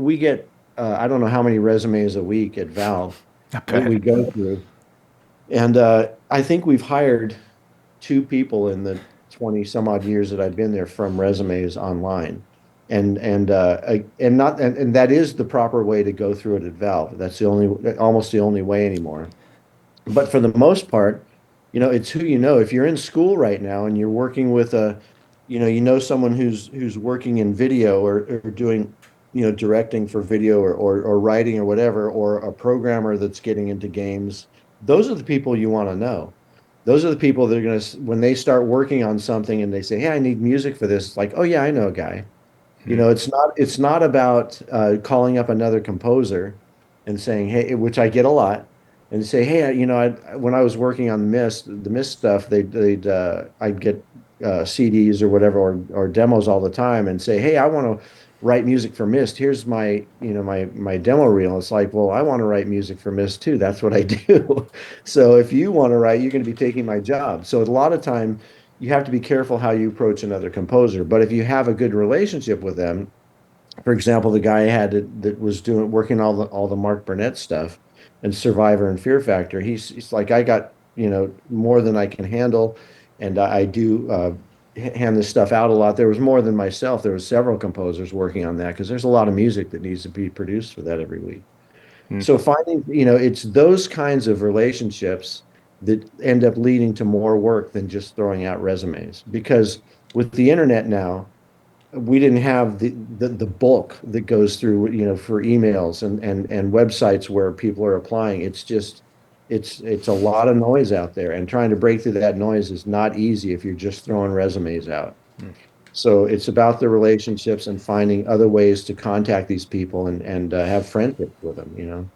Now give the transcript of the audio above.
we get I don't know how many resumes a week at Valve I that we bet. go through. And I think we've hired two people in the 20 some odd years that I've been there from resumes online. And that is the proper way to go through it at Valve. That's the only almost the only way anymore. But for the most part, it's who you know. If you're in school right now and you're working with someone who's working in video or doing, directing for video or writing or whatever, or a programmer that's getting into games, those are the people you want to know. Those are the people that are going to, when they start working on something and they say, "Hey, I need music for this," it's like, "Oh yeah, I know a guy." Hmm. It's not about calling up another composer and saying, "Hey," which I get a lot, and say, "Hey, when I was working on the Mist stuff, I'd get CDs or whatever or demos all the time, and say, "Hey, I want to write music for Mist. Here's my demo reel." It's like, "Well, I want to write music for Mist too. That's what I do." So if you want to write, you're going to be taking my job. So a lot of time you have to be careful how you approach another composer. But if you have a good relationship with them, for example, the guy I had that was doing working all the Mark Burnett stuff and Survivor and Fear Factor, he's like, I got, more than I can handle, and I do hand this stuff out a lot. There was more than myself. There was several composers working on that because there's a lot of music that needs to be produced for that every week. Hmm. So finding, it's those kinds of relationships that end up leading to more work than just throwing out resumes. Because with the internet now, we didn't have the bulk that goes through, for emails and websites where people are applying. It's a lot of noise out there, and trying to break through that noise is not easy if you're just throwing resumes out. So it's about the relationships and finding other ways to contact these people and have friendships with them.